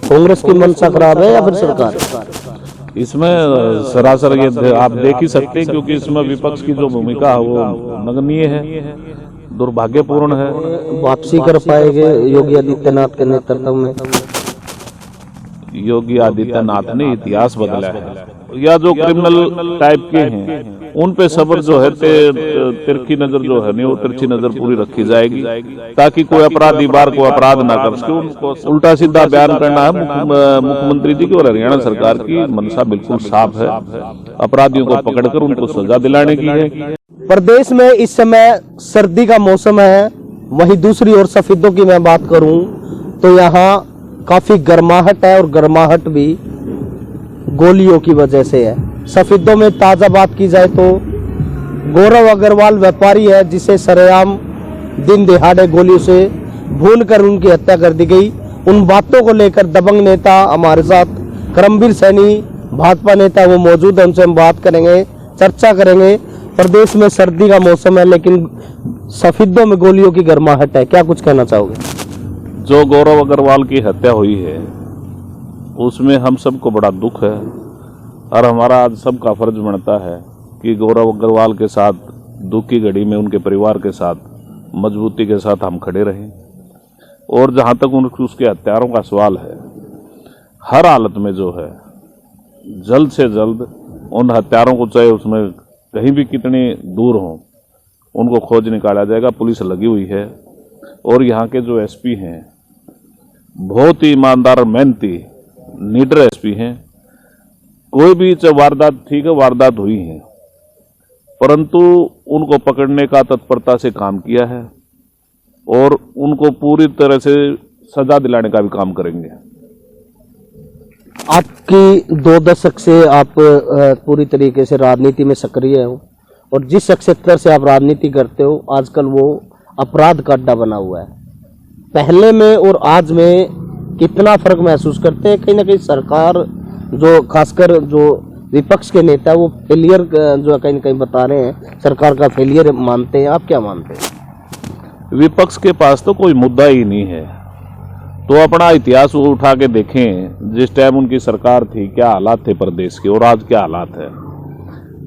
कांग्रेस की मंशा खराब है या फिर सरकार? इसमें सरासर ये आप देख ही सकते हैं, क्योंकि इसमें विपक्ष की जो भूमिका है वो नगण्य है, दुर्भाग्यपूर्ण है। वापसी कर पाएंगे योगी आदित्यनाथ के नेतृत्व में? योगी आदित्यनाथ ने इतिहास बदला है, या जो क्रिमिनल टाइप के हैं उन पे सब्र जो है तिरछी नजर जो है नहीं, वो तिरछी नजर पूरी रखी जाएगी, ताकि कोई अपराधी बार को अपराध ना कर सके। उनको उल्टा सीधा बयान करना है मुख्यमंत्री जी की और हरियाणा सरकार की मंशा बिल्कुल साफ है, अपराधियों को पकड़कर उनको सजा दिलाने की है। प्रदेश में इस समय सर्दी का मौसम है, वहीं दूसरी ओर सफेदों की मैं बात करूं तो यहाँ काफी गर्माहट है, और गर्माहट भी गोलियों की वजह से है। सफेदों में ताजा बात की जाए तो गौरव अग्रवाल व्यापारी है, जिसे सरेआम दिन दिहाड़े गोलियों से भूनकर उनकी हत्या कर दी गई। उन बातों को लेकर दबंग नेता हमारे साथ करमबीर सैनी भाजपा नेता वो मौजूद है, उनसे हम बात करेंगे, चर्चा करेंगे। प्रदेश में सर्दी का मौसम है, लेकिन सफेदों में गोलियों की गर्माहट है, क्या कुछ कहना चाहोगे? जो गौरव अग्रवाल की हत्या हुई है उसमें हम सबको बड़ा दुख है, और हमारा आज सबका फर्ज बनता है कि गौरव अग्रवाल के साथ दुख की घड़ी में उनके परिवार के साथ मजबूती के साथ हम खड़े रहें। और जहां तक उसके हत्यारों का सवाल है, हर हालत में जो है जल्द से जल्द उन हत्यारों को, चाहे उसमें कहीं भी कितनी दूर हों, उनको खोज निकाला जाएगा। पुलिस लगी हुई है, और यहाँ के जो एसपी हैं बहुत ही ईमानदार, मेहनती, निडर एसपी हैं। कोई भी वारदात, ठीक है वारदात हुई है, परंतु उनको पकड़ने का तत्परता से काम किया है, और उनको पूरी तरह से सजा दिलाने का भी काम करेंगे। आपकी 2 दशक से आप पूरी तरीके से राजनीति में सक्रिय हो, और जिस क्षेत्र से आप राजनीति करते हो आजकल वो अपराध का अड्डा बना हुआ है। पहले में और आज में कितना फर्क महसूस करते हैं? कहीं ना कहीं सरकार, जो खासकर जो विपक्ष के नेता, वो फेलियर जो कहीं ना कहीं बता रहे हैं, सरकार का फेलियर मानते हैं, आप क्या मानते हैं? विपक्ष के पास तो कोई मुद्दा ही नहीं है, तो अपना इतिहास उठा के देखें, जिस टाइम उनकी सरकार थी क्या हालात थे प्रदेश के, और आज क्या हालात है।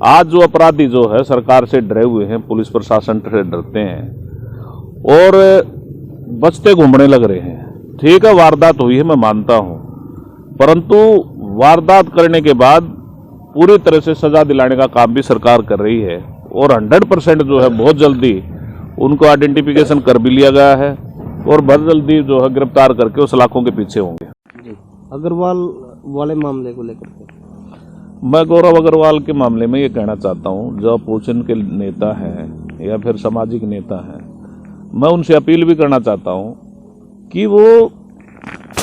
आज जो अपराधी जो है सरकार से डरे हुए हैं, पुलिस प्रशासन से डरते हैं और बचते घूमने लग रहे हैं। ठीक है वारदात हुई है, मैं मानता हूं, परंतु वारदात करने के बाद पूरी तरह से सजा दिलाने का काम भी सरकार कर रही है, और 100% जो है बहुत जल्दी उनको आइडेंटिफिकेशन कर भी लिया गया है, और बहुत जल्दी जो है गिरफ्तार करके उस लाखों के पीछे होंगे। अग्रवाल वाले मामले को लेकर मैं गौरव अग्रवाल के मामले में ये कहना चाहता हूं, जो अपोजिशन के नेता हैं या फिर सामाजिक नेता हैं, मैं उनसे अपील भी करना चाहता हूं कि वो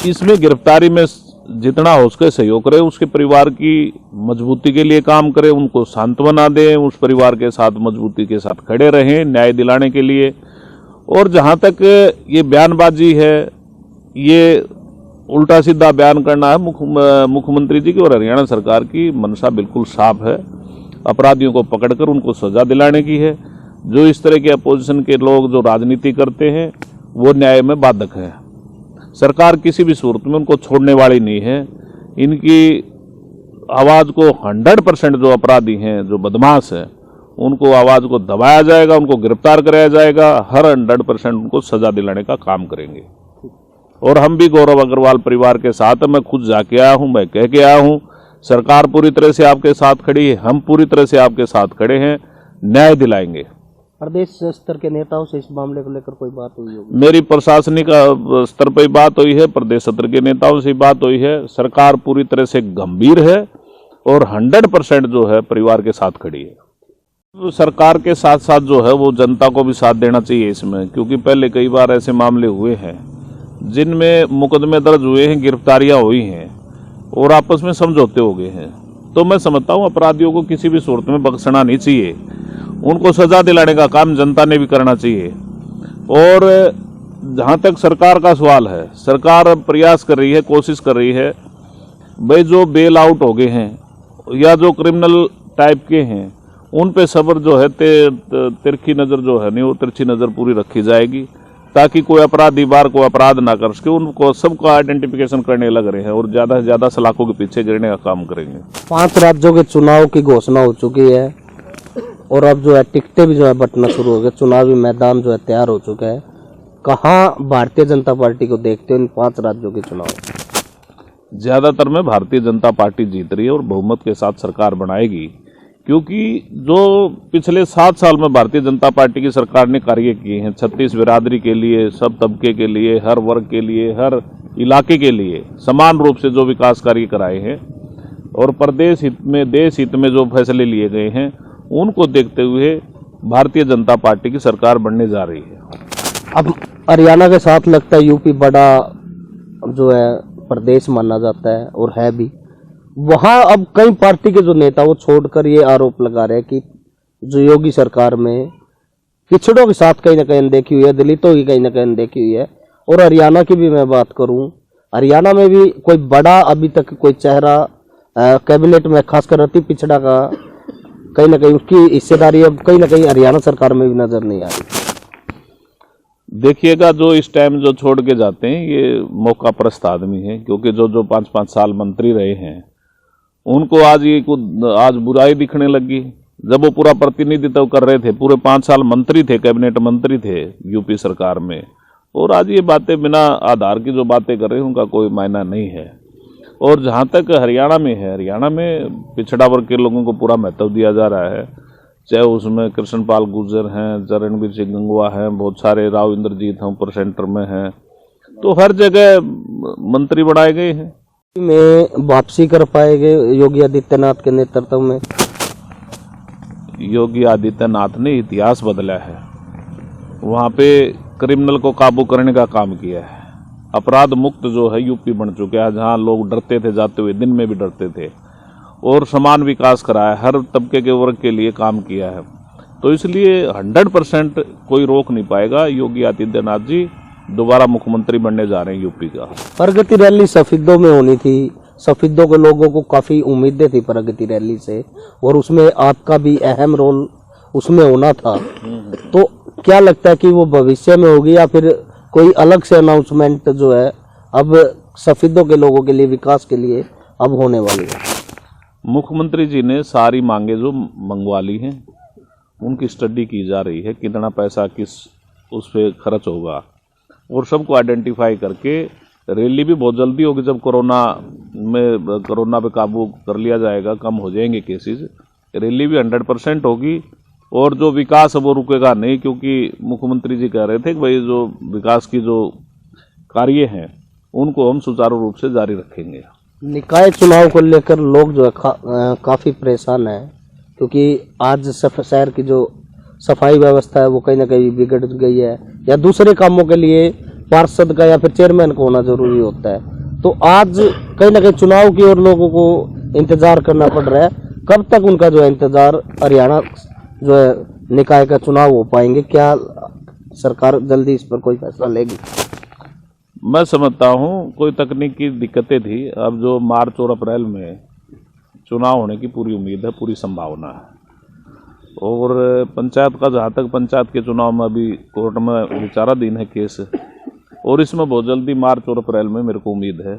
इसमें गिरफ्तारी में जितना हो सके सहयोग करें, उसके परिवार की मजबूती के लिए काम करें, उनको सांत्वना दें, उस परिवार के साथ मजबूती के साथ खड़े रहें न्याय दिलाने के लिए। और जहां तक ये बयानबाजी है, ये उल्टा सीधा बयान करना है, मुख्यमंत्री जी की और हरियाणा सरकार की मंशा बिल्कुल साफ है, अपराधियों को पकड़कर उनको सजा दिलाने की है। जो इस तरह के अपोजिशन के लोग जो राजनीति करते हैं वो न्याय में बाधक है। सरकार किसी भी सूरत में उनको छोड़ने वाली नहीं है। इनकी आवाज को 100% जो अपराधी हैं, जो बदमाश हैं, उनको आवाज को दबाया जाएगा, उनको गिरफ्तार कराया जाएगा, हर 100% उनको सजा दिलाने का काम करेंगे। और हम भी गौरव अग्रवाल परिवार के साथ, मैं खुद जाके आया हूं, मैं कह के आया हूं, सरकार पूरी तरह से आपके साथ खड़ी है, हम पूरी तरह से आपके साथ खड़े हैं, न्याय दिलाएंगे। प्रदेश स्तर के नेताओं से इस मामले को लेकर कोई बात हुई होगी? मेरी प्रशासनिक स्तर पर बात हुई है, प्रदेश स्तर के नेताओं से बात हुई है। सरकार पूरी तरह से गंभीर है और 100% जो है परिवार के साथ खड़ी है। तो सरकार के साथ साथ जो है वो जनता को भी साथ देना चाहिए इसमें, क्योंकि पहले कई बार ऐसे मामले हुए हैं जिनमें मुकदमे दर्ज हुए हैं, गिरफ्तारियां हुई हैं और आपस में समझौते हो गए हैं। तो मैं समझता हूं अपराधियों को किसी भी सूरत में बख्शना नहीं चाहिए, उनको सजा दिलाने का काम जनता ने भी करना चाहिए। और जहां तक सरकार का सवाल है, सरकार प्रयास कर रही है, कोशिश कर रही है, भाई जो बेल आउट हो गए हैं या जो क्रिमिनल टाइप के हैं उन पे सब्र जो है तिरछी नज़र जो है नहीं, वो तिरछी नज़र पूरी रखी जाएगी, ताकि कोई अपराधी बार को अपराध ना कर सके, उनको सबको आइडेंटिफिकेशन करने लग रहे हैं और ज्यादा से ज्यादा सलाखों के पीछे गिरने का काम करेंगे। 5 राज्यों के चुनाव की घोषणा हो चुकी है और अब जो है टिकटें भी जो है बंटना शुरू हो गए, चुनावी मैदान जो है तैयार हो चुका है। कहाँ भारतीय जनता पार्टी को देखते हो इन 5 राज्यों के चुनाव? ज्यादातर में भारतीय जनता पार्टी जीत रही है और बहुमत के साथ सरकार बनाएगी, क्योंकि जो पिछले 7 साल में भारतीय जनता पार्टी की सरकार ने कार्य किए हैं, 36 बिरादरी के लिए, सब तबके के लिए, हर वर्ग के लिए, हर इलाके के लिए समान रूप से जो विकास कार्य कराए हैं और प्रदेश हित में, देश हित में जो फैसले लिए गए हैं, उनको देखते हुए भारतीय जनता पार्टी की सरकार बनने जा रही है। अब हरियाणा के साथ लगता है यूपी बड़ा जो है प्रदेश माना जाता है और है भी। वहां अब कई पार्टी के जो नेता वो छोड़कर ये आरोप लगा रहे हैं कि जो योगी सरकार में पिछड़ों के साथ कहीं ना कहीं अनदेखी हुई है, दलितों की कहीं ना कहीं अनदेखी हुई है। और हरियाणा की भी मैं बात करूं, हरियाणा में भी कोई बड़ा अभी तक कोई चेहरा कैबिनेट में खासकर अति पिछड़ा का कहीं ना कहीं उसकी हिस्सेदारी अब कहीं ना कहीं हरियाणा सरकार में भी नजर नहीं आ रही। देखिएगा, जो इस टाइम जो छोड़ के जाते हैं ये मौका परस्त आदमी है, क्योंकि जो 5-5 साल मंत्री रहे हैं उनको आज बुराई दिखने लगी। जब वो पूरा प्रतिनिधित्व कर रहे थे, पूरे 5 साल मंत्री थे, कैबिनेट मंत्री थे यूपी सरकार में, और आज ये बातें बिना आधार की जो बातें कर रहे हैं उनका कोई मायना नहीं है। और जहाँ तक हरियाणा में है, हरियाणा में पिछड़ा वर्ग के लोगों को पूरा महत्व दिया जा रहा है, चाहे उसमें कृष्णपाल गुर्जर हैं, रणबीर सिंह गंगवा हैं, बहुत सारे राव इंद्रजीत हैं ऊपर सेंटर में हैं, तो हर जगह मंत्री बनाए गए हैं। में वापसी कर पाएंगे योगी आदित्यनाथ के नेतृत्व में? योगी आदित्यनाथ ने इतिहास बदला है, वहाँ पे क्रिमिनल को काबू करने का काम किया है, अपराध मुक्त जो है यूपी बन चुका है, जहाँ लोग डरते थे जाते हुए, दिन में भी डरते थे, और समान विकास कराया, हर तबके के वर्ग के लिए काम किया है। तो इसलिए 100% कोई रोक नहीं पाएगा, योगी आदित्यनाथ जी दोबारा मुख्यमंत्री बनने जा रहे हैं यूपी का। प्रगति रैली सफेदों में होनी थी, सफेदों के लोगों को काफी उम्मीदें थी प्रगति रैली से, और उसमें आपका भी अहम रोल उसमें होना था। तो क्या लगता है कि वो भविष्य में होगी या फिर कोई अलग से अनाउंसमेंट जो है अब सफेदों के लोगों के लिए, विकास के लिए अब होने वाली है? मुख्यमंत्री जी ने सारी मांगे जो मंगवा ली हैं, उनकी स्टडी की जा रही है, कितना पैसा किस उस पर खर्च होगा, और सबको आइडेंटिफाई करके रैली भी बहुत जल्दी होगी। जब कोरोना पे काबू कर लिया जाएगा, कम हो जाएंगे केसेस, रैली भी 100% होगी। और जो विकास है वो रुकेगा नहीं, क्योंकि मुख्यमंत्री जी कह रहे थे कि भाई जो विकास की जो कार्य हैं उनको हम सुचारू रूप से जारी रखेंगे। निकाय चुनाव को लेकर लोग जो है काफी परेशान है, क्योंकि आज शहर की जो सफाई व्यवस्था है वो कहीं ना कहीं बिगड़ गई है, या दूसरे कामों के लिए पार्षद का या फिर चेयरमैन को होना जरूरी होता है। तो आज कहीं ना कहीं चुनाव की ओर लोगों को इंतजार करना पड़ रहा है। कब तक उनका जो है इंतजार, हरियाणा जो है निकाय का चुनाव हो पाएंगे? क्या सरकार जल्दी इस पर कोई फैसला लेगी? मैं समझता हूँ कोई तकनीकी दिक्कतें थी, अब जो मार्च और अप्रैल में चुनाव होने की पूरी उम्मीद है, पूरी संभावना है। और पंचायत का, जहाँ तक पंचायत के चुनाव में अभी कोर्ट में विचाराधीन है केस, और इसमें बहुत जल्दी मार्च और अप्रैल में मेरे को उम्मीद है।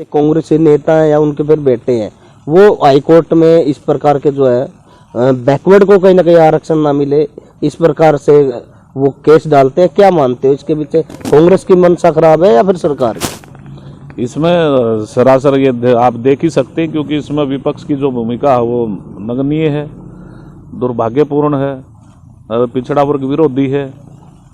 कांग्रेसी नेता हैं या उनके फिर बेटे हैं, वो हाई कोर्ट में इस प्रकार के जो है बैकवर्ड को कहीं ना कहीं आरक्षण ना मिले, इस प्रकार से वो केस डालते हैं। क्या मानते हो इसके पीछे कांग्रेस की मंशा खराब है या फिर सरकार की? इसमें सरासर ये आप देख ही सकते हैं, क्योंकि इसमें विपक्ष की जो भूमिका है वो नगण्य है, दुर्भाग्यपूर्ण है, पिछड़ा वर्ग विरोधी है,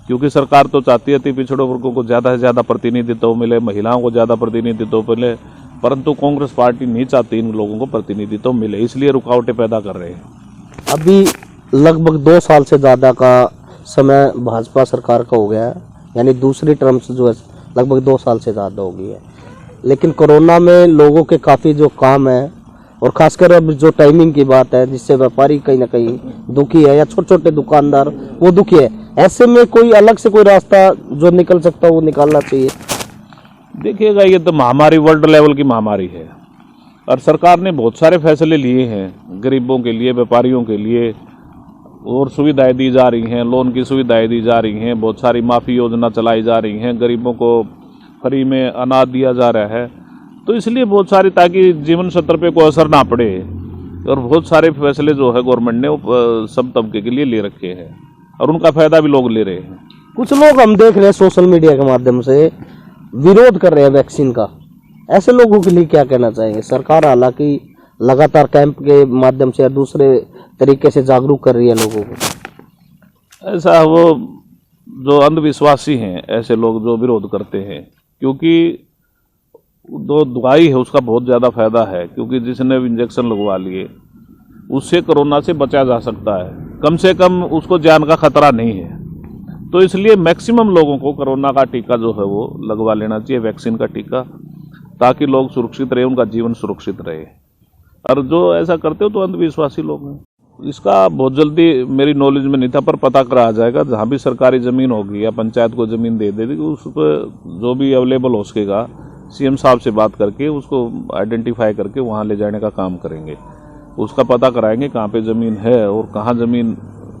क्योंकि सरकार तो चाहती है पिछड़ों वर्गों को ज़्यादा से ज़्यादा प्रतिनिधित्व मिले, महिलाओं को ज़्यादा प्रतिनिधित्व मिले, परंतु कांग्रेस पार्टी नहीं चाहती इन लोगों को प्रतिनिधित्व मिले, इसलिए रुकावटें पैदा कर रहे हैं। अभी लगभग 2 साल से ज़्यादा का समय भाजपा सरकार का हो गया है, यानी दूसरी टर्म से जो है लगभग 2 साल से ज़्यादा हो गई है। लेकिन कोरोना में लोगों के काफ़ी जो काम है, और खासकर अब जो टाइमिंग की बात है, जिससे व्यापारी कहीं ना कहीं दुखी है, या छोटे छोटे दुकानदार वो दुखी है, ऐसे में कोई अलग से कोई रास्ता जो निकल सकता है वो निकालना चाहिए। देखिएगा, ये तो महामारी वर्ल्ड लेवल की महामारी है, और सरकार ने बहुत सारे फैसले लिए हैं गरीबों के लिए, व्यापारियों के लिए, और सुविधाएं दी जा रही हैं, लोन की सुविधाएं दी जा रही हैं, बहुत सारी माफ़ी योजना चलाई जा रही हैं, गरीबों को फ्री में अनाज दिया जा रहा है। तो इसलिए बहुत सारी, ताकि जीवन स्तर पे कोई असर ना पड़े, और बहुत सारे फैसले जो है गवर्नमेंट ने वो सब तबके के लिए ले रखे हैं और उनका फायदा भी लोग ले रहे हैं। कुछ लोग हम देख रहे हैं सोशल मीडिया के माध्यम से विरोध कर रहे हैं वैक्सीन का, ऐसे लोगों के लिए क्या कहना चाहेंगे? सरकार हालांकि लगातार कैंप के माध्यम से या दूसरे तरीके से जागरूक कर रही है लोगों को। ऐसा वो जो अंधविश्वासी हैं, ऐसे लोग जो विरोध करते हैं, क्योंकि जो दवाई है उसका बहुत ज़्यादा फायदा है, क्योंकि जिसने इंजेक्शन लगवा लिए उससे कोरोना से बचा जा सकता है, कम से कम उसको जान का खतरा नहीं है। तो इसलिए मैक्सिमम लोगों को कोरोना का टीका जो है वो लगवा लेना चाहिए, वैक्सीन का टीका, ताकि लोग सुरक्षित रहे, उनका जीवन सुरक्षित रहे। और जो ऐसा करते हो तो अंधविश्वासी लोग हैं। इसका बहुत जल्दी मेरी नॉलेज में नहीं था, पर पता करा जाएगा। जहाँ भी सरकारी ज़मीन होगी या पंचायत को ज़मीन दे देगी, उस पर जो भी अवेलेबल हो सकेगा सीएम साहब से बात करके उसको आइडेंटिफाई करके वहाँ ले जाने का काम करेंगे। उसका पता कराएंगे कहाँ पे ज़मीन है और कहाँ ज़मीन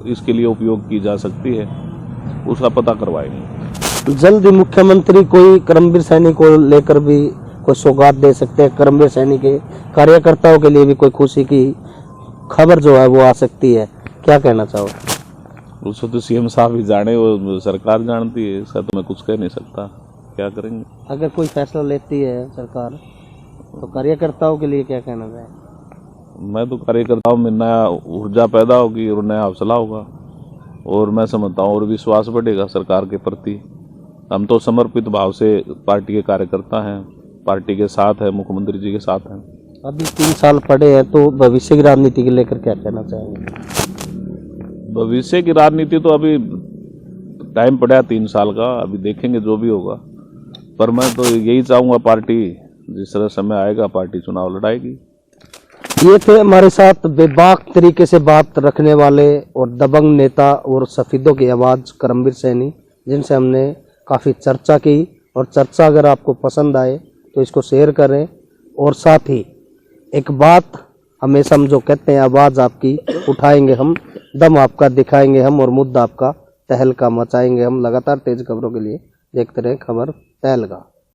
इसके लिए उपयोग की जा सकती है, उसका पता करवाएंगे। जल्द ही मुख्यमंत्री कोई कर्मवीर सैनी को लेकर भी कोई सौगात दे सकते हैं। कर्मवीर सैनी के कार्यकर्ताओं के लिए भी कोई खुशी की खबर जो है वो आ सकती है, क्या कहना चाहोगे? उसको तो सीएम साहब ही जाने, वो सरकार जानती है, इसका तो मैं कुछ कह नहीं सकता। क्या करेंगे? अगर कोई फैसला लेती है सरकार तो कार्यकर्ताओं के लिए क्या कहना चाहेंगे? मैं तो कार्यकर्ताओं में नया ऊर्जा पैदा होगी और नया हौसला होगा, और मैं समझता हूँ और विश्वास बढ़ेगा सरकार के प्रति। हम तो समर्पित भाव से पार्टी के कार्यकर्ता हैं, पार्टी के साथ है, मुख्यमंत्री जी के साथ हैं। अभी 3 साल पड़े हैं, तो भविष्य की राजनीति को लेकर क्या कहना चाहेंगे? भविष्य की राजनीति तो अभी टाइम पड़ा है 3 साल का, अभी देखेंगे जो भी होगा। पर मैं तो यही चाहूँगा, पार्टी जिस तरह समय आएगा पार्टी चुनाव लड़ाएगी। ये थे हमारे साथ बेबाक तरीके से बात रखने वाले और दबंग नेता और सफेदों की आवाज़ कर्मवीर सैनी, जिनसे हमने काफ़ी चर्चा की। और चर्चा अगर आपको पसंद आए तो इसको शेयर करें, और साथ ही एक बात हमेशा हम जो कहते हैं, आवाज़ आपकी उठाएंगे हम, दम आपका दिखाएंगे हम, और मुद्दा आपका तहलका मचाएंगे हम। लगातार तेज खबरों के लिए देखते रहें खबर तहलका।